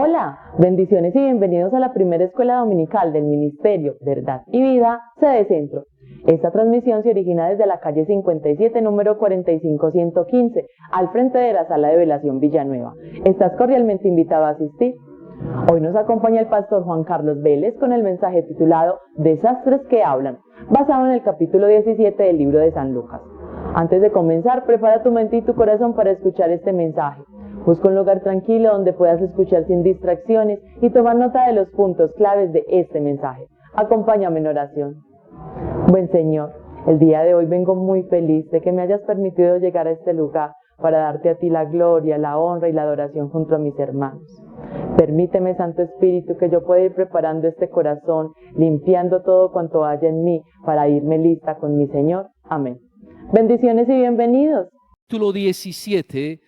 Hola, bendiciones y bienvenidos a la primera escuela dominical del Ministerio Verdad y Vida, sede Centro. Esta transmisión se origina desde la calle 57, número 45115, al frente de la Sala de Velación Villanueva. Estás cordialmente invitado a asistir. Hoy nos acompaña el pastor Juan Carlos Vélez con el mensaje titulado Desastres que hablan, basado en el capítulo 17 del libro de San Lucas. Antes de comenzar, prepara tu mente y tu corazón para escuchar este mensaje. Busca un lugar tranquilo donde puedas escuchar sin distracciones y tomar nota de los puntos claves de este mensaje. Acompáñame en oración. Buen Señor, el día de hoy vengo muy feliz de que me hayas permitido llegar a este lugar para darte a ti la gloria, la honra y la adoración junto a mis hermanos. Permíteme, Santo Espíritu, que yo pueda ir preparando este corazón, limpiando todo cuanto haya en mí para irme lista con mi Señor. Amén. Bendiciones y bienvenidos. Capítulo 17,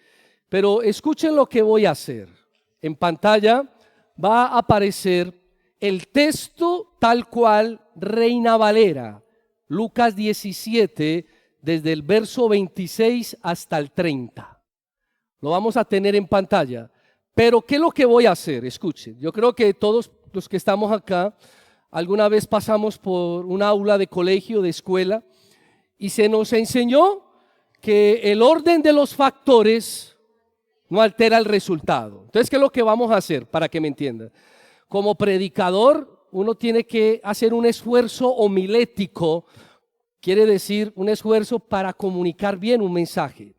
pero escuchen lo que voy a hacer. En pantalla va a aparecer el texto tal cual Reina Valera, Lucas 17, desde el verso 26 hasta el 30. Lo vamos a tener en pantalla. Pero ¿qué es lo que voy a hacer? Escuchen, yo creo que todos los que estamos acá alguna vez pasamos por un aula de colegio, de escuela, y se nos enseñó que el orden de los factores no altera el resultado. Entonces, ¿qué es lo que vamos a hacer para que me entiendan? Como predicador, uno tiene que hacer un esfuerzo homilético, quiere decir un esfuerzo para comunicar bien un mensaje.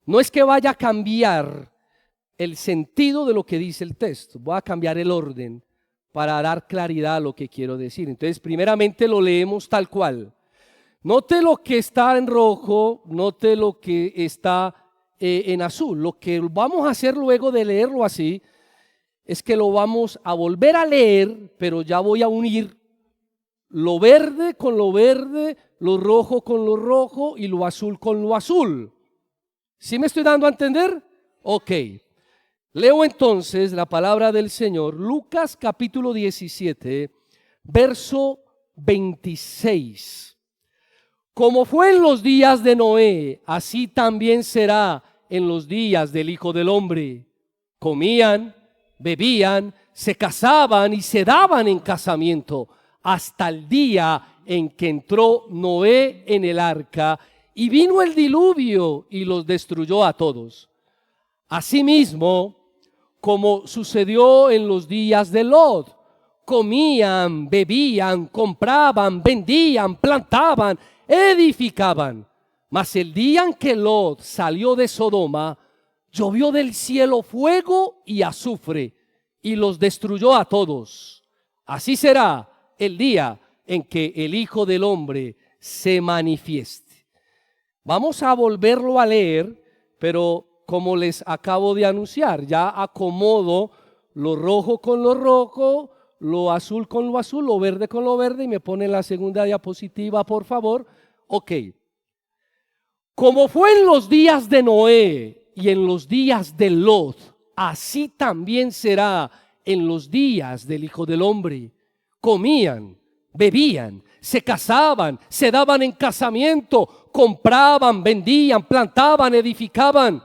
No es que vaya a cambiar el sentido de lo que dice el texto, voy a cambiar el orden para dar claridad a lo que quiero decir. Entonces, primeramente lo leemos tal cual. Note lo que está en rojo, note lo que está en azul. Lo que vamos a hacer luego de leerlo así es que lo vamos a volver a leer, pero ya voy a unir lo verde con lo verde, lo rojo con lo rojo y lo azul con lo azul. ¿Sí me estoy dando a entender? Ok. Leo entonces la palabra del Señor, Lucas capítulo 17, verso 26. Como fue en los días de Noé, así también será en los días del Hijo del Hombre. Comían, bebían, se casaban y se daban en casamiento hasta el día en que entró Noé en el arca y vino el diluvio y los destruyó a todos. Asimismo, como sucedió en los días de Lot, comían, bebían, compraban, vendían, plantaban, edificaban. Mas el día en que Lot salió de Sodoma, llovió del cielo fuego y azufre y los destruyó a todos. Así será el día en que el Hijo del Hombre se manifieste. Vamos a volverlo a leer, pero como les acabo de anunciar, ya acomodo lo rojo con lo rojo, lo azul con lo azul, lo verde con lo verde, y me ponen la segunda diapositiva, por favor. Ok. Como fue en los días de Noé y en los días de Lot, así también será en los días del Hijo del Hombre. Comían, bebían, se casaban, se daban en casamiento, compraban, vendían, plantaban, edificaban,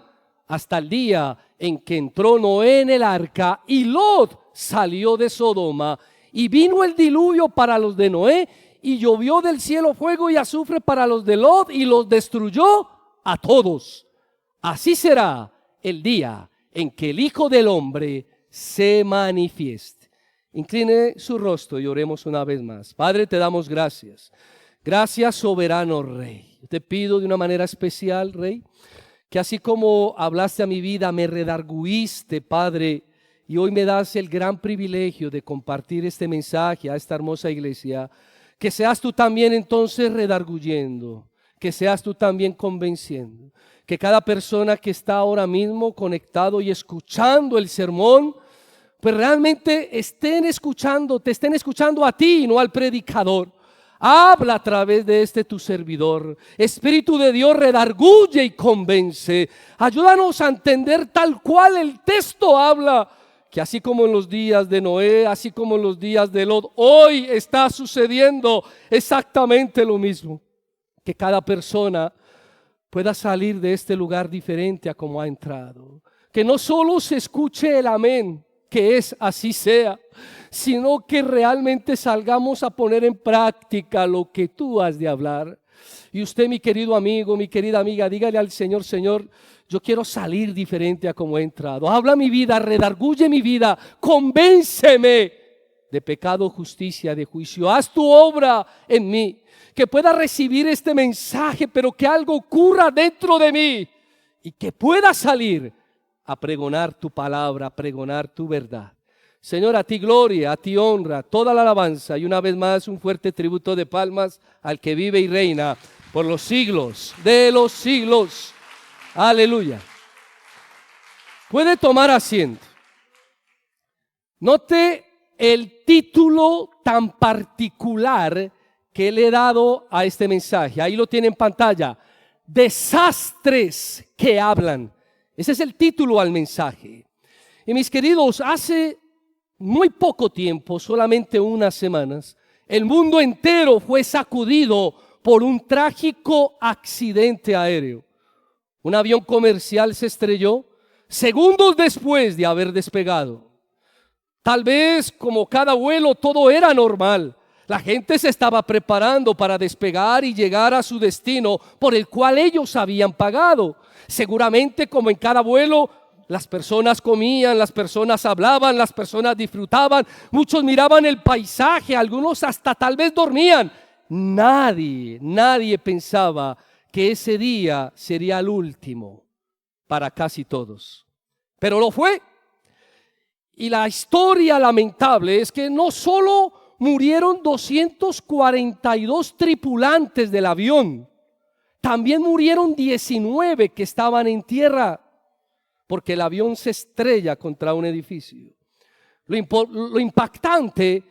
hasta el día en que entró Noé en el arca y Lot salió de Sodoma, y vino el diluvio para los de Noé, y llovió del cielo fuego y azufre para los de Lot, y los destruyó a todos. Así será el día en que el Hijo del Hombre se manifieste. Incline su rostro y oremos una vez más. Padre, te damos gracias. Gracias, soberano Rey. Te pido de una manera especial, Rey, que así como hablaste a mi vida, me redarguiste, Padre, y hoy me das el gran privilegio de compartir este mensaje a esta hermosa iglesia. Que seas tú también entonces redarguyendo, que seas tú también convenciendo, que cada persona que está ahora mismo conectado y escuchando el sermón, pues realmente te estén escuchando a ti y no al predicador. Habla a través de tu servidor. Espíritu de Dios, redarguye y convence. Ayúdanos a entender tal cual el texto habla, que así como en los días de Noé, así como en los días de Lot, hoy está sucediendo exactamente lo mismo. Que cada persona pueda salir de este lugar diferente a como ha entrado. Que no solo se escuche el amén, que es así sea, sino que realmente salgamos a poner en práctica lo que tú has de hablar. Y usted, mi querido amigo, mi querida amiga, dígale al Señor: Señor, yo quiero salir diferente a como he entrado. Habla mi vida, redarguye mi vida, convénceme de pecado, justicia, de juicio. Haz tu obra en mí, que pueda recibir este mensaje, pero que algo ocurra dentro de mí y que pueda salir a pregonar tu palabra, a pregonar tu verdad. Señor, a ti gloria, a ti honra, toda la alabanza, y una vez más un fuerte tributo de palmas al que vive y reina por los siglos de los siglos. Aleluya. Puede tomar asiento. Note el título tan particular que le he dado a este mensaje. Ahí lo tiene en pantalla: desastres que hablan. Ese es el título al mensaje. Y mis queridos, hace muy poco tiempo, solamente unas semanas, el mundo entero fue sacudido por un trágico accidente aéreo. Un avión comercial se estrelló segundos después de haber despegado. Tal vez, como cada vuelo, todo era normal. La gente se estaba preparando para despegar y llegar a su destino por el cual ellos habían pagado. Seguramente, como en cada vuelo, las personas comían, las personas hablaban, las personas disfrutaban, muchos miraban el paisaje, algunos hasta tal vez dormían. Nadie pensaba que ese día sería el último para casi todos. Pero lo fue. Y la historia lamentable es que no solo murieron 242 tripulantes del avión, también murieron 19 que estaban en tierra, porque el avión se estrella contra un edificio. Lo impactante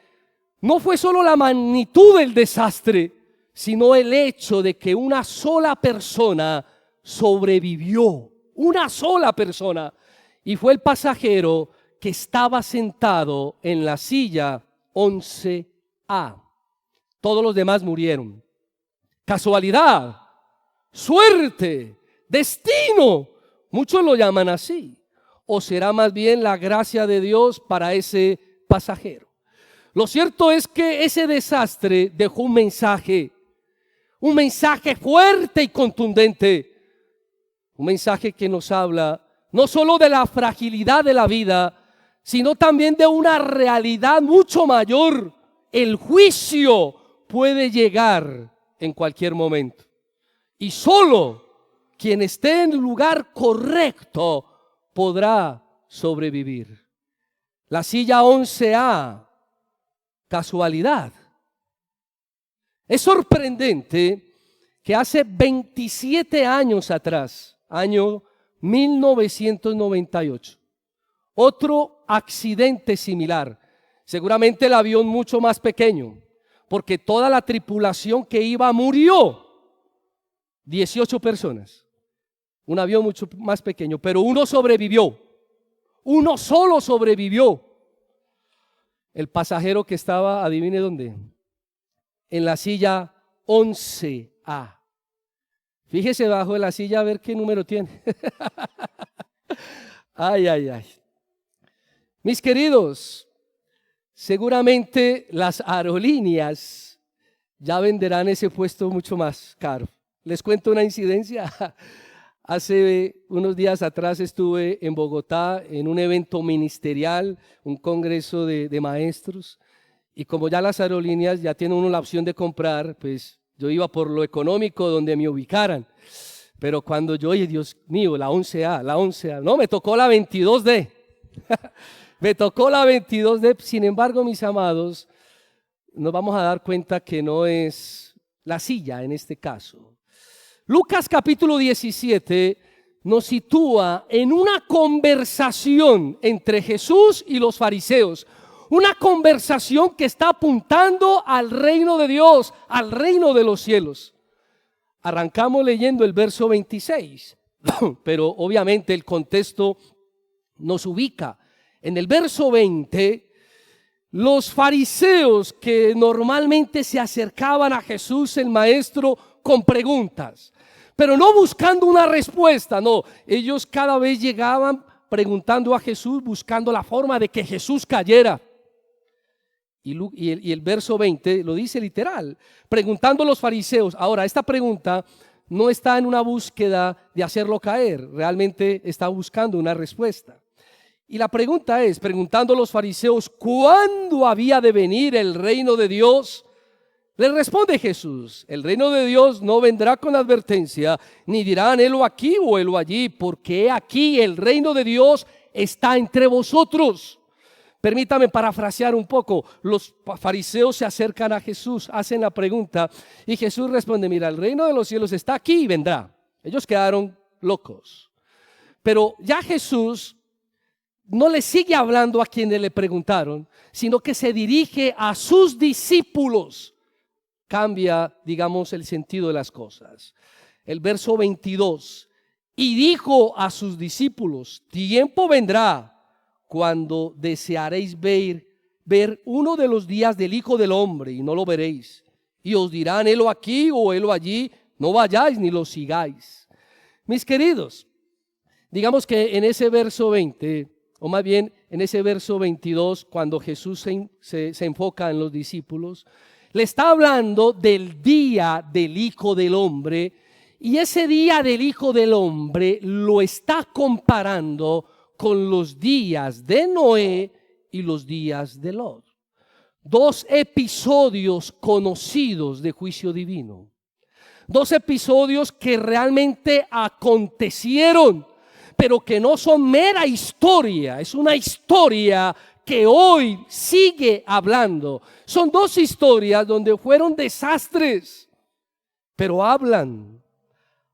no fue solo la magnitud del desastre, sino el hecho de que una sola persona sobrevivió. Una sola persona. Y fue el pasajero que estaba sentado en la silla 11A. Todos los demás murieron. Casualidad, suerte, destino. Muchos lo llaman así. ¿O será más bien la gracia de Dios para ese pasajero? Lo cierto es que ese desastre dejó un mensaje fuerte y contundente. Un mensaje que nos habla no solo de la fragilidad de la vida, sino también de una realidad mucho mayor. El juicio puede llegar en cualquier momento. Y solo quien esté en el lugar correcto podrá sobrevivir. La silla 11A, casualidad. Es sorprendente que hace 27 años atrás, año 1998, otro accidente similar, seguramente el avión mucho más pequeño, porque toda la tripulación que iba murió, 18 personas, un avión mucho más pequeño, pero uno sobrevivió, uno solo sobrevivió, el pasajero que estaba, adivine dónde, en la silla 11A. Fíjese bajo de la silla a ver qué número tiene. Ay. Mis queridos, seguramente las aerolíneas ya venderán ese puesto mucho más caro. Les cuento una incidencia. Hace unos días atrás estuve en Bogotá en un evento ministerial, un congreso de maestros, y como ya las aerolíneas ya tienen uno la opción de comprar, pues yo iba por lo económico donde me ubicaran. Pero cuando yo, oye, Dios mío, la 11A, no, me tocó la 22D. Me tocó la 22D. Sin embargo, mis amados, nos vamos a dar cuenta que no es la silla en este caso. Lucas capítulo 17 nos sitúa en una conversación entre Jesús y los fariseos. Una conversación que está apuntando al reino de Dios, al reino de los cielos. Arrancamos leyendo el verso 26, pero obviamente el contexto nos ubica. En el verso 20, los fariseos que normalmente se acercaban a Jesús el maestro con preguntas, pero no buscando una respuesta, no, ellos cada vez llegaban preguntando a Jesús, buscando la forma de que Jesús cayera. Y el verso 20 lo dice literal, preguntando a los fariseos. Ahora, esta pregunta no está en una búsqueda de hacerlo caer, realmente está buscando una respuesta. Y la pregunta es, preguntando a los fariseos, ¿cuándo había de venir el reino de Dios? Le responde Jesús, el reino de Dios no vendrá con advertencia, ni dirán helo aquí o helo allí, porque aquí el reino de Dios está entre vosotros. Permítame parafrasear un poco. Los fariseos se acercan a Jesús, hacen la pregunta y Jesús responde, mira, el reino de los cielos está aquí y vendrá. Ellos quedaron locos. Pero ya Jesús no le sigue hablando a quienes le preguntaron, sino que se dirige a sus discípulos. Cambia, digamos, el sentido de las cosas. El verso 22, y dijo a sus discípulos, tiempo vendrá cuando desearéis ver uno de los días del Hijo del Hombre y no lo veréis. Y os dirán, helo aquí o helo allí, no vayáis ni lo sigáis. Mis queridos, digamos que en ese verso 20, o más bien en ese verso 22, cuando Jesús se enfoca en los discípulos, le está hablando del día del Hijo del Hombre, y ese día del Hijo del Hombre lo está comparando con los días de Noé y los días de Lot. Dos episodios conocidos de juicio divino. Dos episodios que realmente acontecieron, pero que no son mera historia, es una historia que hoy sigue hablando. Son dos historias donde fueron desastres, pero hablan.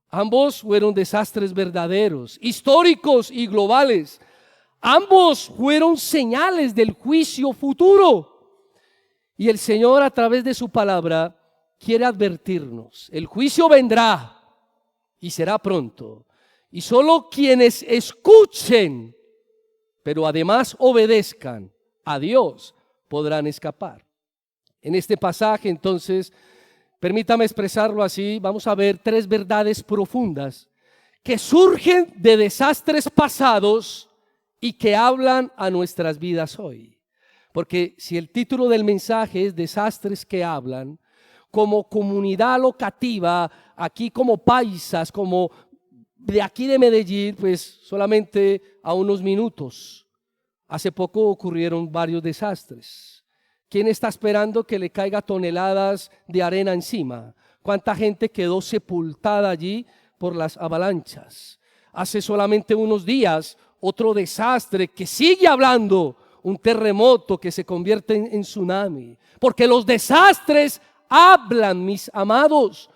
Ambos fueron desastres verdaderos, históricos y globales. Ambos fueron señales del juicio futuro. Y el Señor, a través de su palabra, quiere advertirnos. El juicio vendrá y será pronto. Y solo quienes escuchen, pero además obedezcan a Dios, podrán escapar. En este pasaje, entonces, permítame expresarlo así, vamos a ver tres verdades profundas que surgen de desastres pasados y que hablan a nuestras vidas hoy. Porque si el título del mensaje es Desastres que hablan, como comunidad locativa, aquí como paisas, como de aquí de Medellín, pues solamente a unos minutos. Hace poco ocurrieron varios desastres. ¿Quién está esperando que le caiga toneladas de arena encima? ¿Cuánta gente quedó sepultada allí por las avalanchas? Hace solamente unos días, otro desastre que sigue hablando, un terremoto que se convierte en tsunami. Porque los desastres hablan, mis amados.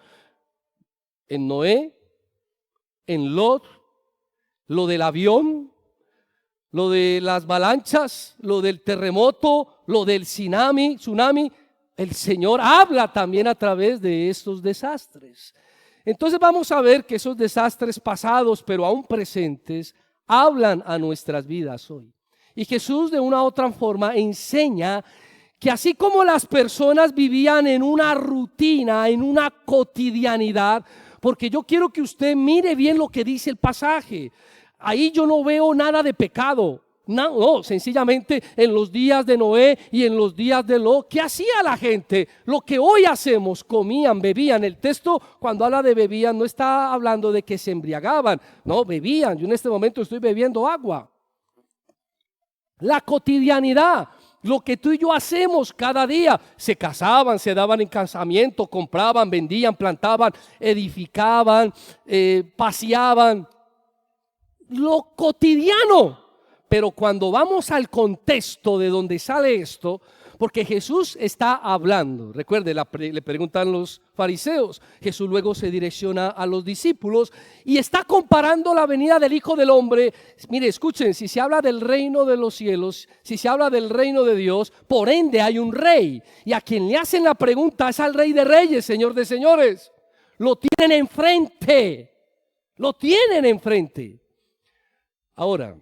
En Noé, en Lot, lo del avión, lo de las avalanchas, lo del terremoto, lo del tsunami, el Señor habla también a través de estos desastres. Entonces vamos a ver que esos desastres pasados, pero aún presentes, hablan a nuestras vidas hoy. Y Jesús de una u otra forma enseña que así como las personas vivían en una rutina, en una cotidianidad, porque yo quiero que usted mire bien lo que dice el pasaje. Ahí yo no veo nada de pecado. No, sencillamente en los días de Noé y en los días de Lot, ¿qué hacía la gente? Lo que hoy hacemos, comían, bebían. El texto cuando habla de bebían no está hablando de que se embriagaban, no, bebían. Yo en este momento estoy bebiendo agua. La cotidianidad, lo que tú y yo hacemos cada día, se casaban, se daban en casamiento, compraban, vendían, plantaban, edificaban, paseaban. Lo cotidiano. Pero cuando vamos al contexto de donde sale esto, porque Jesús está hablando, recuerde, le preguntan los fariseos, Jesús luego se direcciona a los discípulos y está comparando la venida del Hijo del Hombre. Mire, escuchen, si se habla del reino de los cielos, si se habla del reino de Dios, por ende hay un rey, y a quien le hacen la pregunta es al Rey de Reyes, Señor de Señores. Lo tienen enfrente, lo tienen enfrente. Ahora,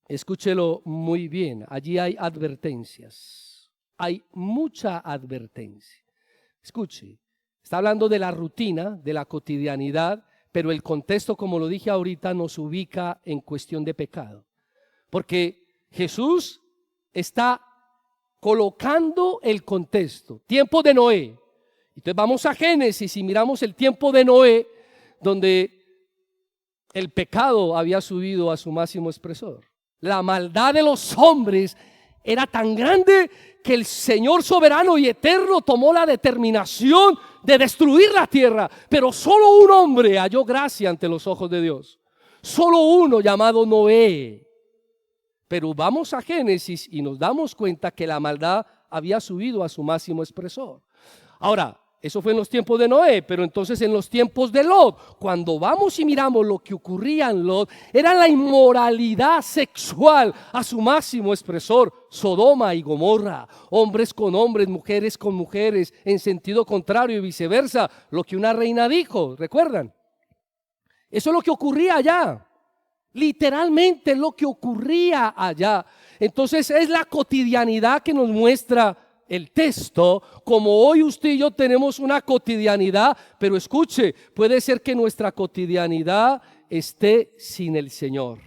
escúchelo muy bien, allí hay advertencias, hay mucha advertencia. Escuche, está hablando de la rutina, de la cotidianidad, pero el contexto, como lo dije ahorita, nos ubica en cuestión de pecado. porque Jesús está colocando el contexto. Tiempo de Noé. Entonces vamos a Génesis y miramos el tiempo de Noé, donde el pecado había subido a su máximo expresor. La maldad de los hombres era tan grande que el Señor soberano y eterno tomó la determinación de destruir la tierra. Pero solo un hombre halló gracia ante los ojos de Dios. Solo uno, llamado Noé. Pero vamos a Génesis y nos damos cuenta que la maldad había subido a su máximo expresor. Ahora, eso fue en los tiempos de Noé, pero entonces en los tiempos de Lot, cuando vamos y miramos lo que ocurría en Lot, era la inmoralidad sexual a su máximo expresor. Sodoma y Gomorra, hombres con hombres, mujeres con mujeres, en sentido contrario y viceversa, lo que una reina dijo, ¿recuerdan? Eso es lo que ocurría allá, literalmente lo que ocurría allá. Entonces es la cotidianidad que nos muestra el texto, como hoy usted y yo tenemos una cotidianidad, pero escuche, puede ser que nuestra cotidianidad esté sin el Señor.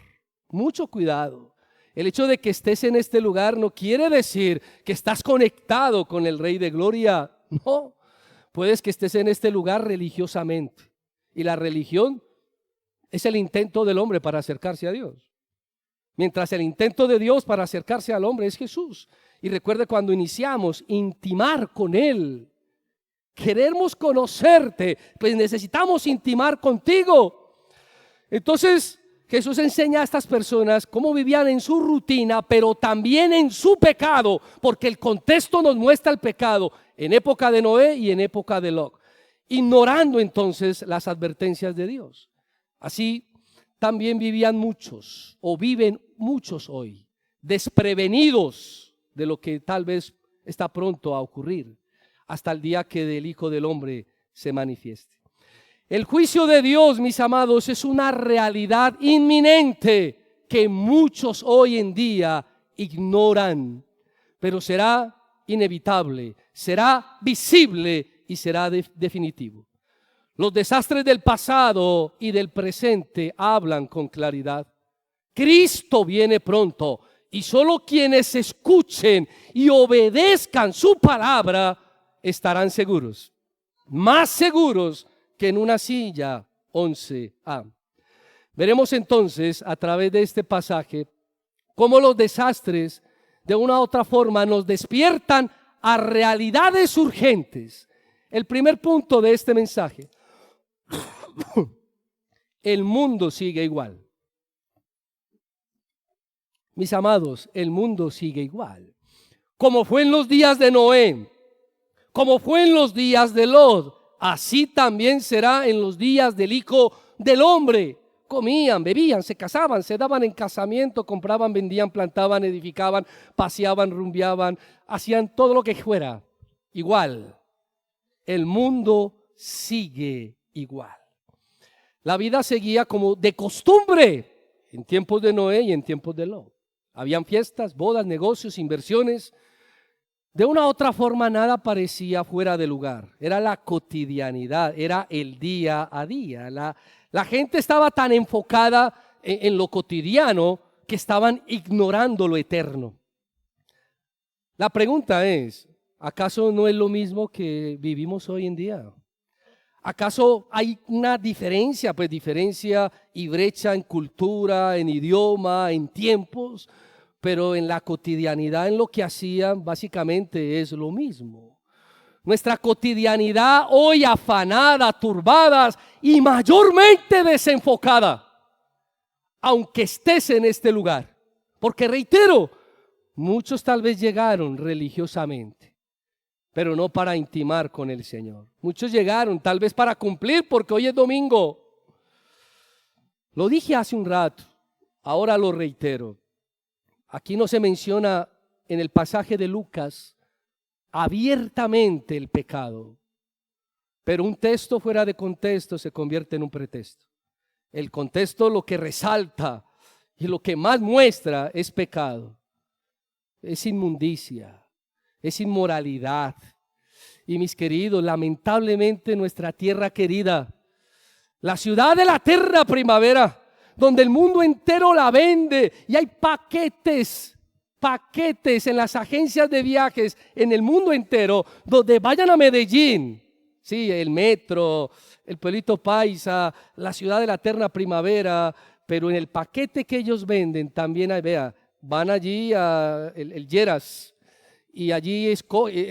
Mucho cuidado. El hecho de que estés en este lugar no quiere decir que estás conectado con el Rey de Gloria. No, puedes que estés en este lugar religiosamente. Y la religión es el intento del hombre para acercarse a Dios. Mientras el intento de Dios para acercarse al hombre es Jesús. Y recuerde cuando iniciamos, intimar con Él. Queremos conocerte, pues necesitamos intimar contigo. Entonces Jesús enseña a estas personas cómo vivían en su rutina, pero también en su pecado, porque el contexto nos muestra el pecado en época de Noé y en época de Lot, ignorando entonces las advertencias de Dios. Así también vivían muchos, o viven muchos hoy, desprevenidos de lo que tal vez está pronto a ocurrir, hasta el día que el Hijo del Hombre se manifieste. El juicio de Dios, mis amados, es una realidad inminente que muchos hoy en día ignoran, pero será inevitable, será visible y será definitivo. Los desastres del pasado y del presente hablan con claridad. Cristo viene pronto y solo quienes escuchen y obedezcan su palabra estarán seguros, más seguros que en una silla 11A. Veremos entonces a través de este pasaje cómo los desastres de una u otra forma nos despiertan a realidades urgentes. El primer punto de este mensaje: el mundo sigue igual. Mis amados, el mundo sigue igual. Como fue en los días de Noé, como fue en los días de Lot, así también será en los días del Hijo del Hombre. Comían, bebían, se casaban, se daban en casamiento, compraban, vendían, plantaban, edificaban, paseaban, rumbeaban, hacían todo lo que fuera. Igual, el mundo sigue igual. La vida seguía como de costumbre en tiempos de Noé y en tiempos de Lot. Habían fiestas, bodas, negocios, inversiones. De una u otra forma nada parecía fuera de lugar. Era la cotidianidad, era el día a día. La gente estaba tan enfocada en lo cotidiano que estaban ignorando lo eterno. La pregunta es, ¿acaso no es lo mismo que vivimos hoy en día? ¿Acaso hay una diferencia? Pues diferencia y brecha en cultura, en idioma, en tiempos, pero en la cotidianidad, en lo que hacían, básicamente es lo mismo. Nuestra cotidianidad hoy afanada, turbadas y mayormente desenfocada, aunque estés en este lugar. Porque reitero, muchos tal vez llegaron religiosamente, pero no para intimar con el Señor. Muchos llegaron tal vez para cumplir porque hoy es domingo. Lo dije hace un rato, ahora lo reitero. Aquí no se menciona en el pasaje de Lucas abiertamente el pecado, pero un texto fuera de contexto se convierte en un pretexto. El contexto lo que resalta y lo que más muestra es pecado, es inmundicia, es inmoralidad. Y mis queridos, lamentablemente nuestra tierra querida, la ciudad de la eterna primavera, donde el mundo entero la vende y hay paquetes en las agencias de viajes en el mundo entero, donde vayan a Medellín, sí, el metro, el pueblito paisa, la ciudad de la eterna primavera, pero en el paquete que ellos venden también hay, vea, van allí a el Lleras y allí es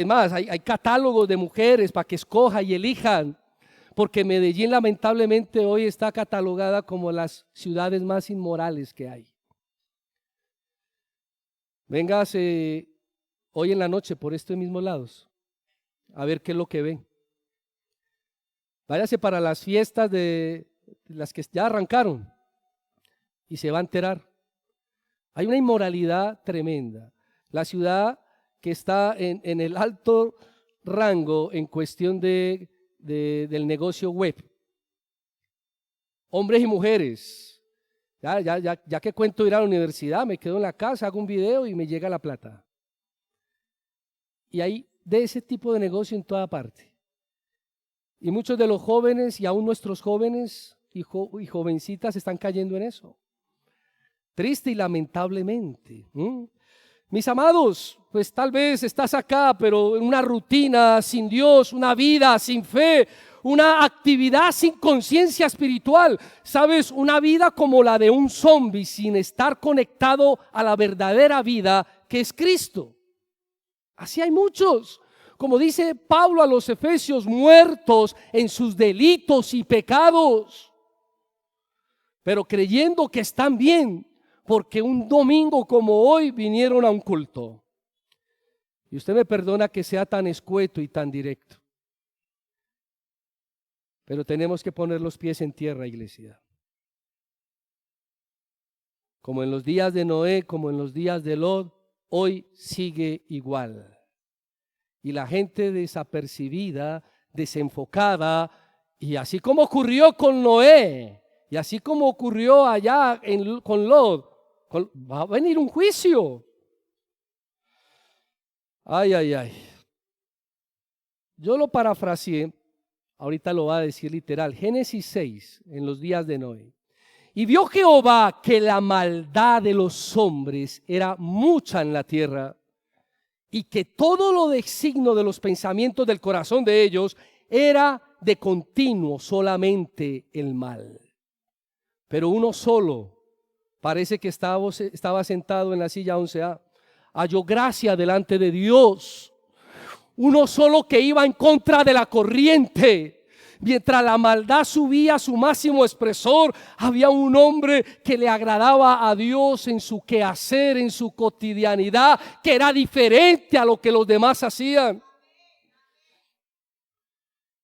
más, hay catálogos de mujeres para que escojan y elijan, porque Medellín lamentablemente hoy está catalogada como las ciudades más inmorales que hay. Véngase hoy en la noche por estos mismos lados a ver qué es lo que ven. Váyase para las fiestas de las que ya arrancaron y se va a enterar. Hay una inmoralidad tremenda. La ciudad que está en el alto rango en cuestión del negocio web. Hombres y mujeres. Ya que cuento ir a la universidad, me quedo en la casa, hago un video y me llega la plata. Y hay de ese tipo de negocio en toda parte. Y muchos de los jóvenes y aún nuestros jóvenes y jovencitas están cayendo en eso. Triste y lamentablemente. Mis amados, pues tal vez estás acá, pero en una rutina sin Dios, una vida sin fe, una actividad sin conciencia espiritual. Sabes, una vida como la de un zombi sin estar conectado a la verdadera vida que es Cristo. Así hay muchos. Como dice Pablo a los Efesios, muertos en sus delitos y pecados, pero creyendo que están bien, porque un domingo como hoy vinieron a un culto. Y usted me perdona que sea tan escueto y tan directo, pero tenemos que poner los pies en tierra, iglesia. Como en los días de Noé, como en los días de Lot, hoy sigue igual. Y la gente desapercibida, desenfocada, y así como ocurrió con Noé, y así como ocurrió allá con Lot, va a venir un juicio. Ay, ay, ay. Yo lo parafraseé, ahorita lo va a decir literal, Génesis 6, en los días de Noé. Y vio Jehová que la maldad de los hombres era mucha en la tierra, y que todo lo designo de los pensamientos del corazón de ellos era de continuo solamente el mal. Pero uno solo, parece que estaba sentado en la silla 11A, halló gracia delante de Dios. Uno solo que iba en contra de la corriente. Mientras la maldad subía a su máximo expresor, había un hombre que le agradaba a Dios en su quehacer, en su cotidianidad, que era diferente a lo que los demás hacían.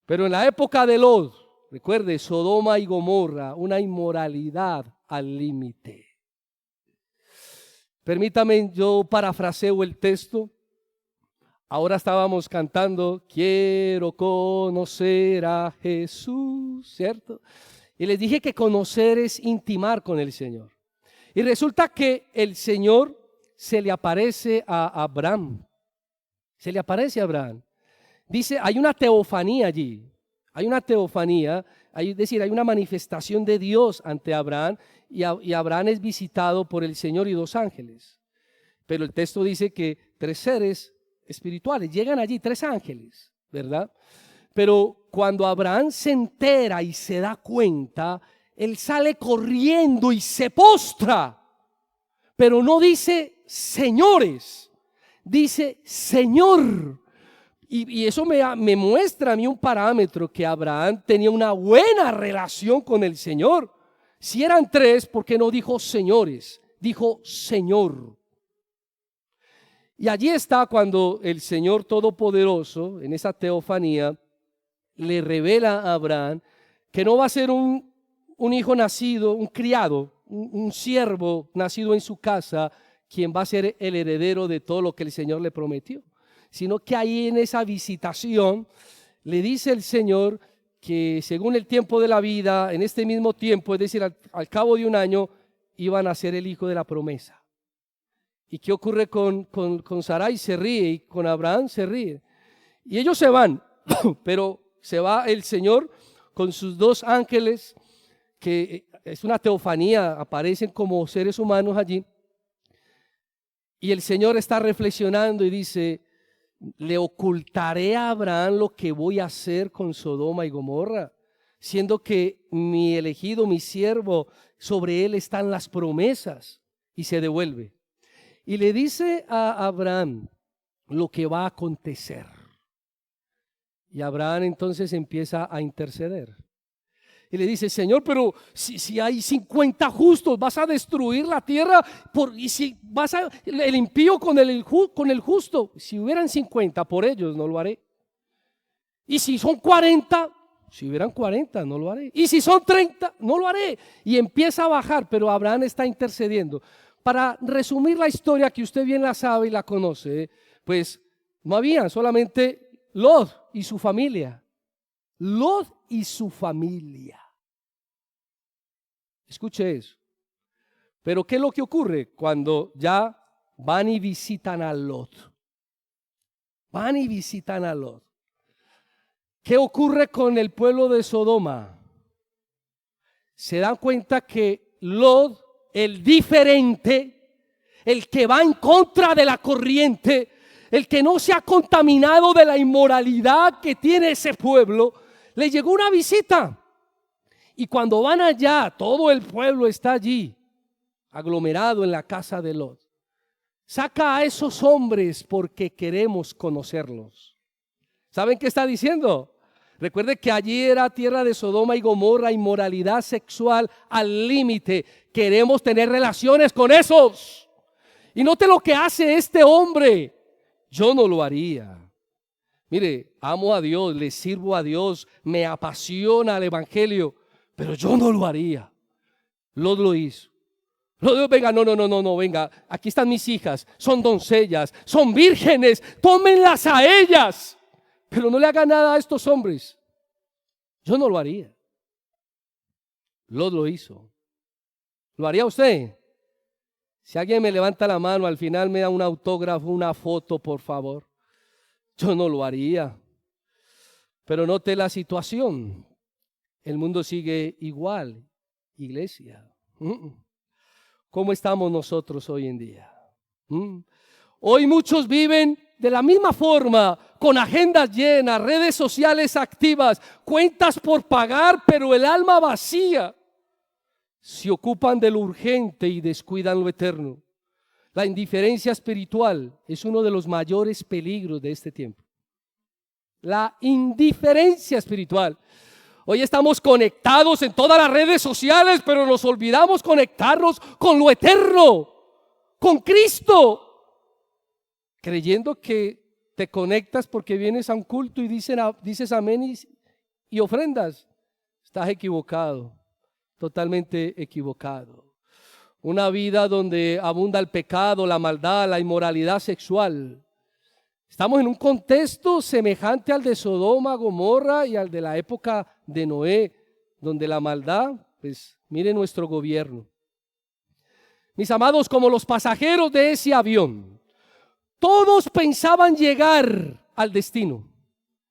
Pero en la época de Lot, recuerde, Sodoma y Gomorra, una inmoralidad al límite. Permítame, yo parafraseo el texto. Ahora estábamos cantando, quiero conocer a Jesús, ¿cierto? Y les dije que conocer es intimar con el Señor. Y resulta que el Señor se le aparece a Abraham. Se le aparece a Abraham. Dice, hay una teofanía allí. Hay una teofanía, es decir, hay una manifestación de Dios ante Abraham. Y Abraham es visitado por el Señor y dos ángeles. Pero el texto dice que tres seres espirituales, llegan allí 3 ángeles, ¿verdad? Pero cuando Abraham se entera y se da cuenta, él sale corriendo y se postra, pero no dice señores, dice Señor. Y eso me muestra a mí un parámetro que Abraham tenía una buena relación con el Señor. Si eran 3, ¿por qué no dijo señores? Dijo Señor. Y allí está cuando el Señor Todopoderoso, en esa teofanía, le revela a Abraham que no va a ser un hijo nacido, un criado, un siervo nacido en su casa, quien va a ser el heredero de todo lo que el Señor le prometió, sino que ahí en esa visitación le dice el Señor que según el tiempo de la vida, en este mismo tiempo, es decir, al cabo de un año, iban a ser el hijo de la promesa. ¿Y qué ocurre con Sarai? Se ríe, y con Abraham se ríe. Y ellos se van, pero se va el Señor con sus 2 ángeles que es una teofanía, aparecen como seres humanos allí. Y el Señor está reflexionando y dice, ¿le ocultaré a Abraham lo que voy a hacer con Sodoma y Gomorra? Siendo que mi elegido, mi siervo, sobre él están las promesas. Y se devuelve. Y le dice a Abraham lo que va a acontecer. Y Abraham entonces empieza a interceder. Y le dice, Señor, pero si hay 50 justos, vas a destruir la tierra. Y si vas a el impío con el justo, si hubieran 50 por ellos, no lo haré. Y si son 40, si hubieran 40, no lo haré. Y si son 30, no lo haré. Y empieza a bajar, pero Abraham está intercediendo. Para resumir la historia, que usted bien la sabe y la conoce, pues no había solamente Lot y su familia. Lot y su familia. Escuche eso. Pero ¿qué es lo que ocurre cuando ya van y visitan a Lot? Van y visitan a Lot. ¿Qué ocurre con el pueblo de Sodoma? Se dan cuenta que Lot, el diferente, el que va en contra de la corriente, el que no se ha contaminado de la inmoralidad que tiene ese pueblo, le llegó una visita. Y cuando van allá, todo el pueblo está allí, aglomerado en la casa de Lot. Saca a esos hombres porque queremos conocerlos. ¿Saben qué está diciendo? Recuerde que allí era tierra de Sodoma y Gomorra, inmoralidad sexual al límite. Queremos tener relaciones con esos. Y note lo que hace este hombre. Yo no lo haría. Mire, amo a Dios, le sirvo a Dios, me apasiona el evangelio, pero yo no lo haría. Lot lo hizo. Lot, venga, no, venga, aquí están mis hijas, son doncellas, son vírgenes, tómenlas a ellas, pero no le hagan nada a estos hombres. Yo no lo haría. Lot lo hizo. ¿Lo haría usted? Si alguien me levanta la mano, al final me da un autógrafo, una foto, por favor. Yo no lo haría. Pero note la situación. El mundo sigue igual, iglesia. ¿Cómo estamos nosotros hoy en día? Hoy muchos viven de la misma forma, con agendas llenas, redes sociales activas, cuentas por pagar, pero el alma vacía. Se ocupan de lo urgente y descuidan lo eterno. La indiferencia espiritual es uno de los mayores peligros de este tiempo. La indiferencia espiritual. Hoy estamos conectados en todas las redes sociales, pero nos olvidamos conectarnos con lo eterno, con Cristo. Creyendo que te conectas porque vienes a un culto y dices amén y ofrendas. Estás equivocado, totalmente equivocado. Una vida donde abunda el pecado, la maldad, la inmoralidad sexual. Estamos en un contexto semejante al de Sodoma, Gomorra y al de la época de Noé, donde la maldad, pues mire nuestro gobierno. Mis amados, como los pasajeros de ese avión, todos pensaban llegar al destino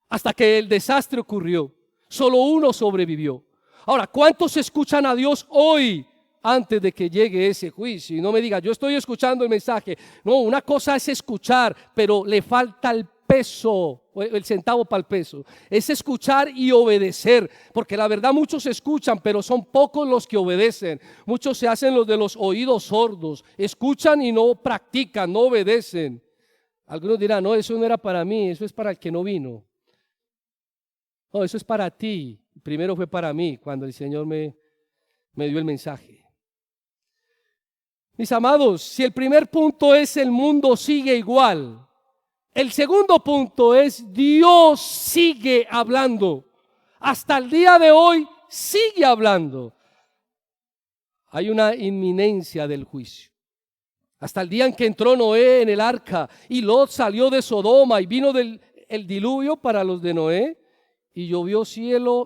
hasta que el desastre ocurrió. Solo uno sobrevivió. Ahora, ¿cuántos escuchan a Dios hoy antes de que llegue ese juicio? Y no me diga, yo estoy escuchando el mensaje. No, una cosa es escuchar, pero le falta el peso, el centavo para el peso. Es escuchar y obedecer, porque la verdad muchos escuchan, pero son pocos los que obedecen. Muchos se hacen los de los oídos sordos, escuchan y no practican, no obedecen. Algunos dirán, no, eso no era para mí, eso es para el que no vino. No, eso es para ti. Primero fue para mí cuando el Señor me dio el mensaje. Mis amados, si el primer punto es el mundo sigue igual, el segundo punto es Dios sigue hablando. Hasta el día de hoy sigue hablando. Hay una inminencia del juicio. Hasta el día en que entró Noé en el arca y Lot salió de Sodoma y vino el diluvio para los de Noé y llovió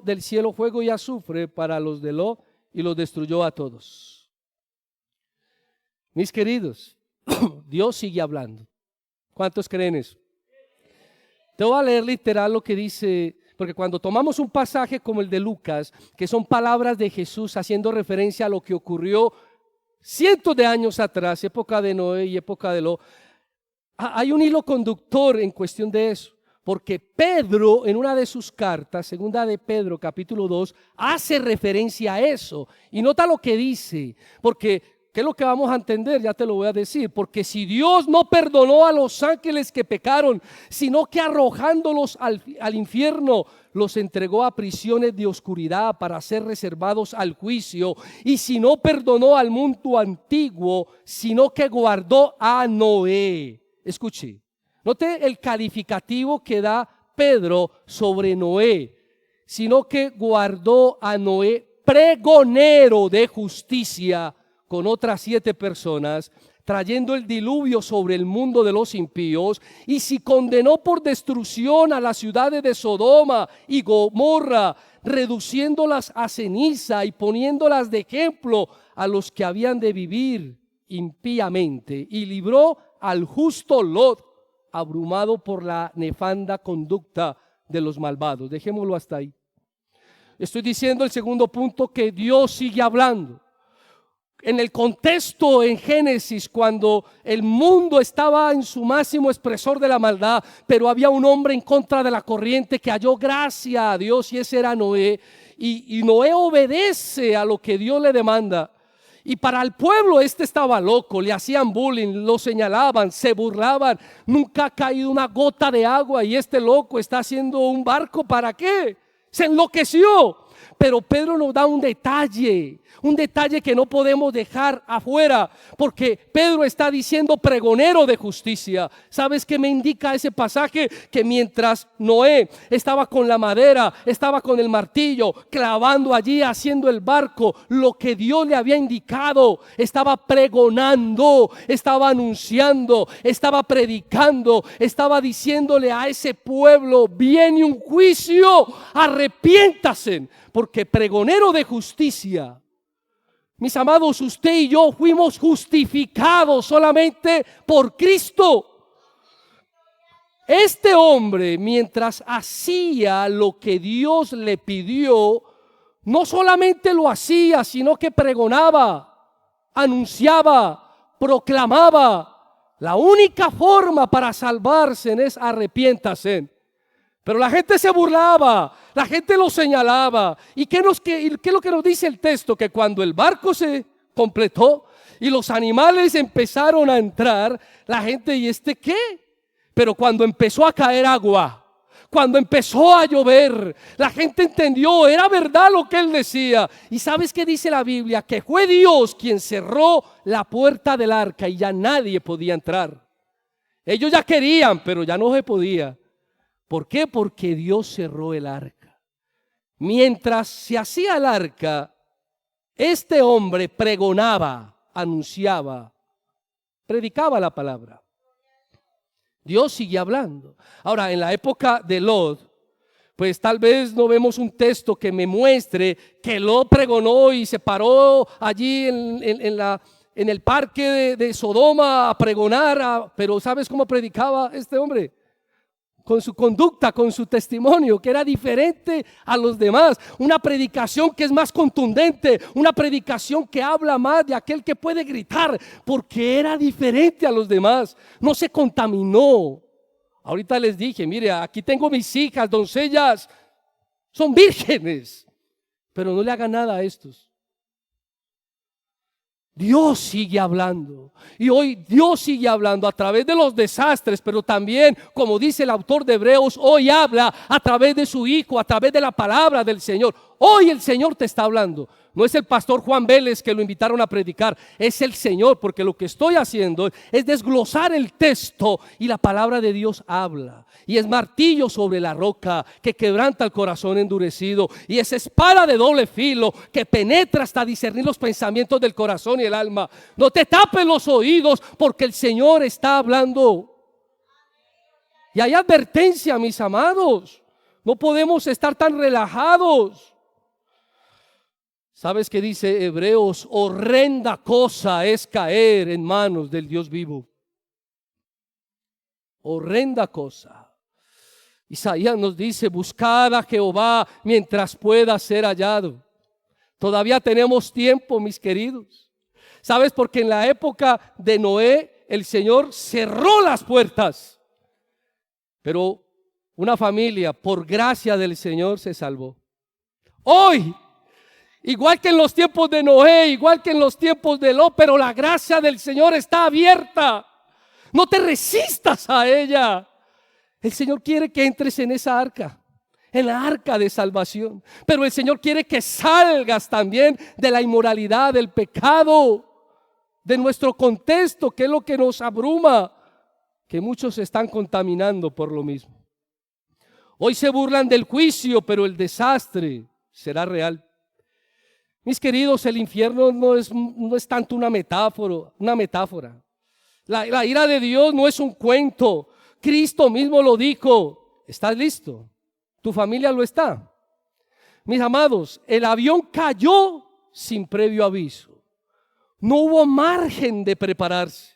del cielo fuego y azufre para los de Lot y los destruyó a todos. Mis queridos, Dios sigue hablando. ¿Cuántos creen eso? Te voy a leer literal lo que dice, porque cuando tomamos un pasaje como el de Lucas, que son palabras de Jesús haciendo referencia a lo que ocurrió cientos de años atrás, época de Noé y época de Lot, hay un hilo conductor en cuestión de eso. Porque Pedro, en una de sus cartas, segunda de Pedro, capítulo 2, hace referencia a eso. Y nota lo que dice, porque ¿qué es lo que vamos a entender? Ya te lo voy a decir. Porque si Dios no perdonó a los ángeles que pecaron, sino que arrojándolos al infierno, los entregó a prisiones de oscuridad para ser reservados al juicio. Y si no perdonó al mundo antiguo, sino que guardó a Noé. Escuche. Note el calificativo que da Pedro sobre Noé, sino que guardó a Noé pregonero de justicia con otras 7 personas, trayendo el diluvio sobre el mundo de los impíos, y si condenó por destrucción a las ciudades de Sodoma y Gomorra, reduciéndolas a ceniza y poniéndolas de ejemplo a los que habían de vivir impíamente, y libró al justo Lot, abrumado por la nefanda conducta de los malvados. Dejémoslo hasta ahí. Estoy diciendo el segundo punto, que Dios sigue hablando. En el contexto en Génesis, cuando el mundo estaba en su máximo expresor de la maldad, pero había un hombre en contra de la corriente que halló gracia a Dios, y ese era Noé. Y Noé obedece a lo que Dios le demanda. Y para el pueblo estaba loco, le hacían bullying, lo señalaban, se burlaban. Nunca ha caído una gota de agua y este loco está haciendo un barco, ¿para qué? Se enloqueció. Pero Pedro nos da un detalle que no podemos dejar afuera, porque Pedro está diciendo pregonero de justicia. ¿Sabes qué me indica ese pasaje? Que mientras Noé estaba con la madera, estaba con el martillo, clavando allí, haciendo el barco, lo que Dios le había indicado, estaba pregonando, estaba anunciando, estaba predicando, estaba diciéndole a ese pueblo: viene un juicio, arrepiéntase, porque pregonero de justicia. Mis amados, usted y yo fuimos justificados solamente por Cristo. Este hombre, mientras hacía lo que Dios le pidió, no solamente lo hacía, sino que pregonaba, anunciaba, proclamaba. La única forma para salvarse es arrepiéntase. Pero la gente se burlaba, la gente lo señalaba. ¿Y qué es lo que nos dice el texto? Que cuando el barco se completó y los animales empezaron a entrar, la gente: ¿y este qué? Pero cuando empezó a caer agua, cuando empezó a llover, la gente entendió, era verdad lo que él decía. ¿Y sabes qué dice la Biblia? Que fue Dios quien cerró la puerta del arca y ya nadie podía entrar. Ellos ya querían, pero ya no se podía. ¿Por qué? Porque Dios cerró el arca. Mientras se hacía el arca, este hombre pregonaba, anunciaba, predicaba la palabra. Dios sigue hablando. Ahora, en la época de Lot, pues tal vez no vemos un texto que me muestre que Lot pregonó y se paró allí en el parque de Sodoma a pregonar, pero ¿sabes cómo predicaba este hombre? Con su conducta, con su testimonio, que era diferente a los demás. Una predicación que es más contundente, una predicación que habla más de aquel que puede gritar, porque era diferente a los demás. No se contaminó. Ahorita les dije: mire, aquí tengo mis hijas, doncellas, son vírgenes, pero no le hagan nada a estos. Dios sigue hablando, y hoy Dios sigue hablando a través de los desastres, pero también, como dice el autor de Hebreos, hoy habla a través de su Hijo, a través de la palabra del Señor. Hoy el Señor te está hablando. No es el pastor Juan Vélez que lo invitaron a predicar, es el Señor, porque lo que estoy haciendo es desglosar el texto y la palabra de Dios habla. Y es martillo sobre la roca que quebranta el corazón endurecido, y es espada de doble filo que penetra hasta discernir los pensamientos del corazón y el alma. No te tapes los oídos, porque el Señor está hablando. Y hay advertencia, mis amados. No podemos estar tan relajados. ¿Sabes qué dice Hebreos? Horrenda cosa es caer en manos del Dios vivo. Horrenda cosa. Isaías nos dice, buscad a Jehová mientras pueda ser hallado. Todavía tenemos tiempo, mis queridos. ¿Sabes? Porque en la época de Noé, el Señor cerró las puertas. Pero una familia, por gracia del Señor, se salvó. Hoy, igual que en los tiempos de Noé, igual que en los tiempos de Lot, pero la gracia del Señor está abierta. No te resistas a ella. El Señor quiere que entres en esa arca, en la arca de salvación. Pero el Señor quiere que salgas también de la inmoralidad, del pecado, de nuestro contexto, que es lo que nos abruma, que muchos se están contaminando por lo mismo. Hoy se burlan del juicio, pero el desastre será real. Mis queridos, el infierno no es tanto una metáfora. La ira de Dios no es un cuento. Cristo mismo lo dijo. ¿Estás listo? ¿Tu familia lo está? Mis amados, el avión cayó sin previo aviso. No hubo margen de prepararse.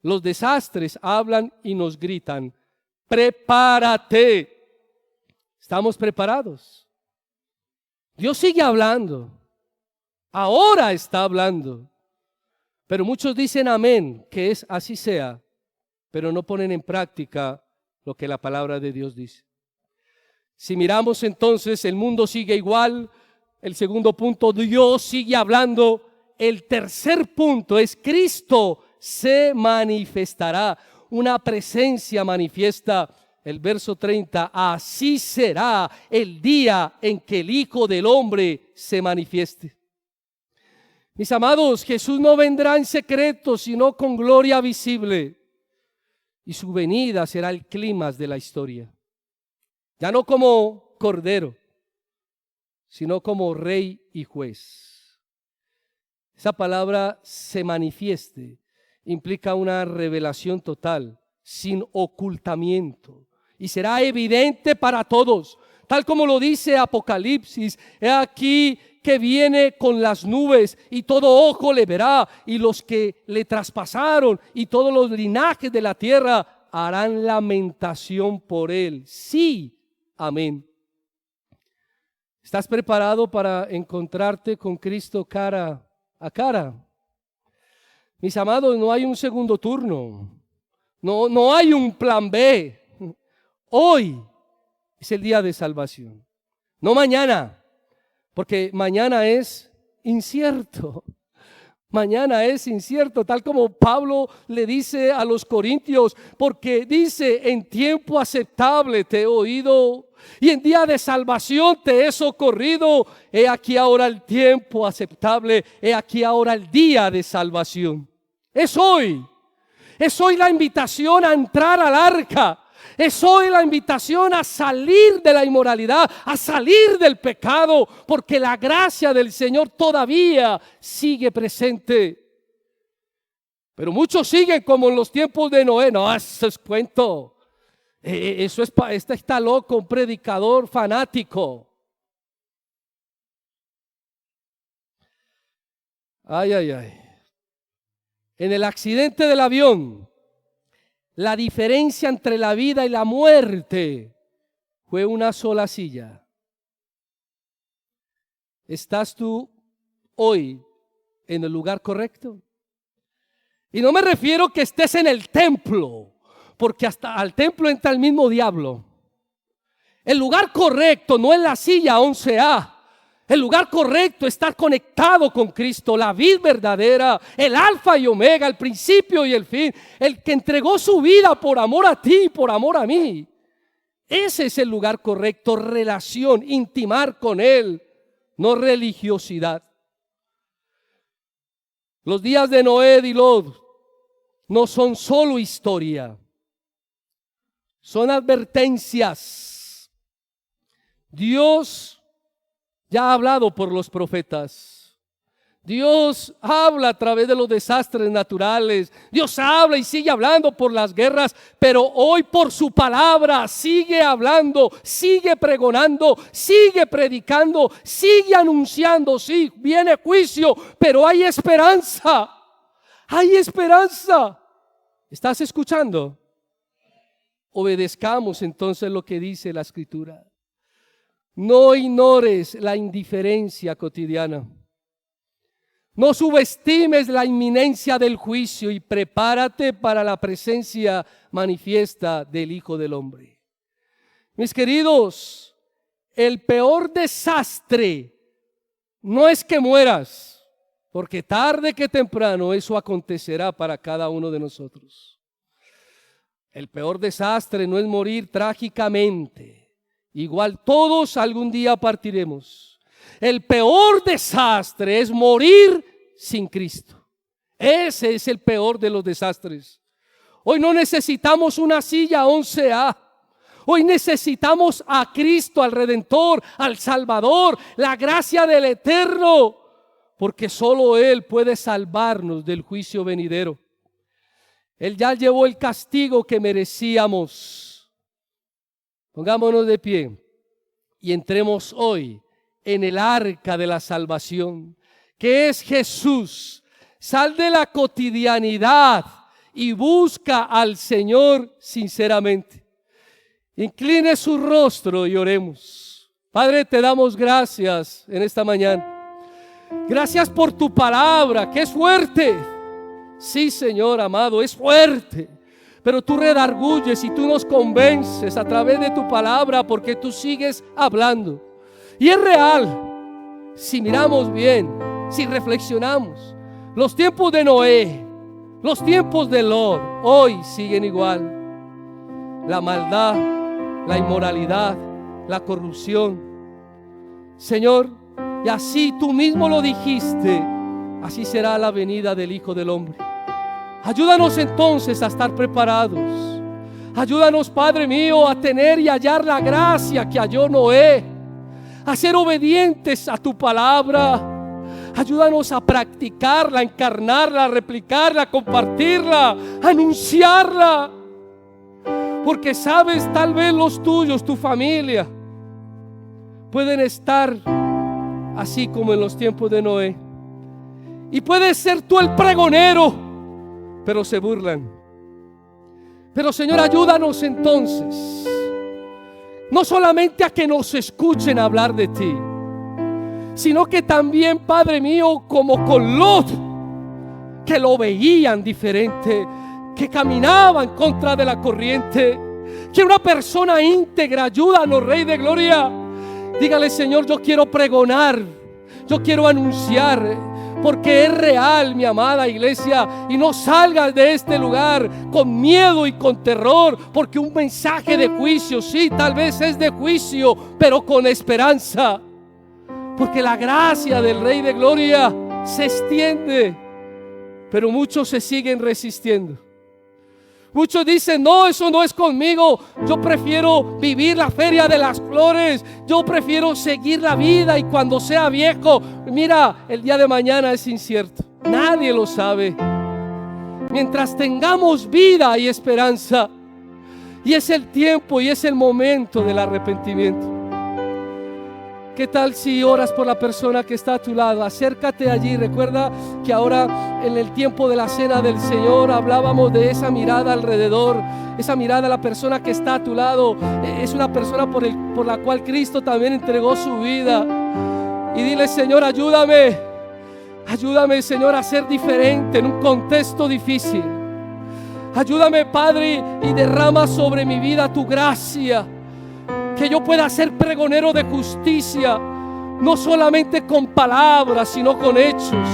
Los desastres hablan y nos gritan, prepárate. ¿Estamos preparados? Dios sigue hablando. Ahora está hablando. Pero muchos dicen amén, que es así sea, pero no ponen en práctica lo que la palabra de Dios dice. Si miramos entonces, el mundo sigue igual. El segundo punto, Dios sigue hablando. El tercer punto es Cristo se manifestará. Una presencia manifiesta. El verso 30, así será el día en que el Hijo del Hombre se manifieste. Mis amados, Jesús no vendrá en secreto, sino con gloria visible. Y su venida será el clímax de la historia. Ya no como cordero, sino como rey y juez. Esa palabra se manifieste implica una revelación total, sin ocultamiento. Y será evidente para todos, tal como lo dice Apocalipsis. He aquí que viene con las nubes y todo ojo le verá, y los que le traspasaron y todos los linajes de la tierra harán lamentación por él. Sí, amén. ¿Estás preparado para encontrarte con Cristo cara a cara? Mis amados, no hay un segundo turno. No hay un plan B. Hoy es el día de salvación. No mañana. Porque mañana es incierto. Mañana es incierto, tal como Pablo le dice a los corintios, porque dice, en tiempo aceptable te he oído y en día de salvación te he socorrido. He aquí ahora el tiempo aceptable, he aquí ahora el día de salvación. Es hoy la invitación a entrar al arca. Es hoy la invitación a salir de la inmoralidad, a salir del pecado, porque la gracia del Señor todavía sigue presente. Pero muchos siguen como en los tiempos de Noé. No, eso es cuento. Eso es, este está loco, un predicador fanático. Ay. En el accidente del avión, la diferencia entre la vida y la muerte fue una sola silla. ¿Estás tú hoy en el lugar correcto? Y no me refiero que estés en el templo, porque hasta al templo entra el mismo diablo. El lugar correcto no es la silla 11A. El lugar correcto es estar conectado con Cristo, la vid verdadera, el alfa y omega, el principio y el fin, el que entregó su vida por amor a ti, por amor a mí. Ese es el lugar correcto, relación, intimar con Él, no religiosidad. Los días de Noé y Lot no son solo historia, son advertencias. Dios ya ha hablado por los profetas. Dios habla a través de los desastres naturales. Dios habla y sigue hablando por las guerras, pero hoy por su palabra sigue hablando, sigue pregonando, sigue predicando, sigue anunciando. Sí, viene juicio, pero hay esperanza. Hay esperanza. ¿Estás escuchando? Obedezcamos entonces lo que dice la Escritura. No ignores la indiferencia cotidiana. No subestimes la inminencia del juicio y prepárate para la presencia manifiesta del Hijo del Hombre. Mis queridos, el peor desastre no es que mueras, porque tarde que temprano eso acontecerá para cada uno de nosotros. El peor desastre no es morir trágicamente. Igual todos algún día partiremos. El peor desastre es morir sin Cristo. Ese es el peor de los desastres. Hoy no necesitamos una silla 11A. Hoy necesitamos a Cristo, al Redentor, al Salvador, la gracia del Eterno, porque solo Él puede salvarnos del juicio venidero. Él ya llevó el castigo que merecíamos. Pongámonos de pie y entremos hoy en el arca de la salvación, que es Jesús. Sal de la cotidianidad y busca al Señor sinceramente. Incline su rostro y oremos. Padre, te damos gracias en esta mañana. Gracias por tu palabra, que es fuerte. Sí, Señor amado, es fuerte, pero tú redarguyes y tú nos convences a través de tu palabra, porque tú sigues hablando. Y es real, si miramos bien, si reflexionamos. Los tiempos de Noé, los tiempos de Lot, hoy siguen igual. La maldad, la inmoralidad, la corrupción. Señor, y así tú mismo lo dijiste, así será la venida del Hijo del Hombre. Ayúdanos entonces a estar preparados. Ayúdanos, Padre mío, a tener y hallar la gracia que halló Noé, a ser obedientes a tu palabra. Ayúdanos a practicarla, a encarnarla, a replicarla, a compartirla, a anunciarla. Porque sabes, tal vez los tuyos, tu familia, pueden estar así como en los tiempos de Noé. Y puedes ser tú el pregonero, pero se burlan. Pero Señor, ayúdanos entonces, no solamente a que nos escuchen hablar de ti, sino que también, Padre mío, como con Lot, que lo veían diferente, que caminaba en contra de la corriente, que una persona íntegra. Ayúdanos, Rey de Gloria. Dígale, Señor, yo quiero pregonar, yo quiero anunciar, porque es real, mi amada iglesia. Y no salgas de este lugar con miedo y con terror, porque un mensaje de juicio, sí, tal vez es de juicio, pero con esperanza, porque la gracia del Rey de Gloria se extiende, pero muchos se siguen resistiendo. Muchos dicen, no, eso no es conmigo. Yo prefiero vivir la feria de las flores. Yo prefiero seguir la vida, y cuando sea viejo, mira, el día de mañana es incierto. Nadie lo sabe. Mientras tengamos vida y esperanza, y es el tiempo y es el momento del arrepentimiento. ¿Qué tal si oras por la persona que está a tu lado? Acércate allí. Recuerda que ahora, en el tiempo de la cena del Señor, hablábamos de esa mirada alrededor. Esa mirada a la persona que está a tu lado es una persona por la cual Cristo también entregó su vida. Y dile, Señor, ayúdame. Ayúdame, Señor, a ser diferente en un contexto difícil. Ayúdame, Padre, y derrama sobre mi vida tu gracia, que yo pueda ser pregonero de justicia, no solamente con palabras, sino con hechos,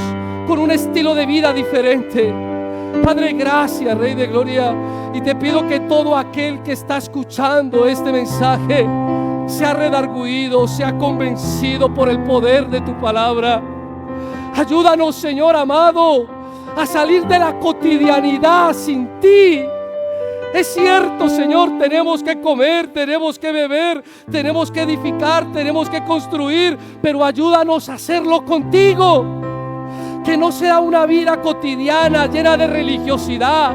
con un estilo de vida diferente. Padre, gracias, Rey de Gloria, y te pido que todo aquel que está escuchando este mensaje sea redarguido, sea convencido por el poder de tu palabra. Ayúdanos, Señor amado, a salir de la cotidianidad sin ti. Es cierto, Señor, tenemos que comer, tenemos que beber, tenemos que edificar, tenemos que construir, pero ayúdanos a hacerlo contigo. Que no sea una vida cotidiana llena de religiosidad.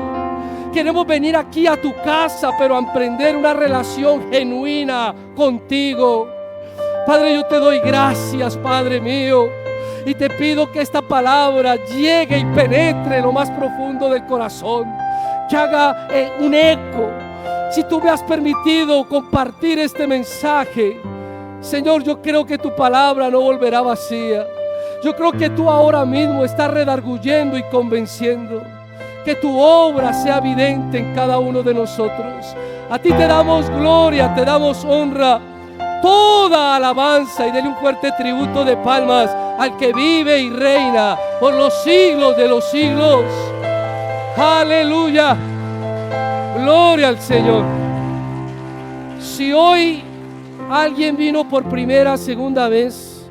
Queremos venir aquí a tu casa, pero a emprender una relación genuina contigo. Padre, yo te doy gracias, Padre mío, y te pido que esta palabra llegue y penetre en lo más profundo del corazón, que haga un eco, Si tú me has permitido compartir este mensaje, Señor, yo creo que tu palabra no volverá vacía. Yo creo que tú ahora mismo estás redarguyendo y convenciendo. Que tu obra sea evidente en cada uno de nosotros. A ti te damos gloria, te damos honra, toda alabanza, y denle un fuerte tributo de palmas al que vive y reina por los siglos de los siglos. Aleluya. Gloria al Señor. Si hoy alguien vino por primera, segunda vez,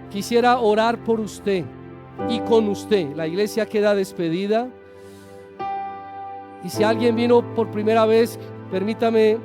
quisiera orar por usted y con usted. La iglesia queda despedida. Y si alguien vino por primera vez, permítame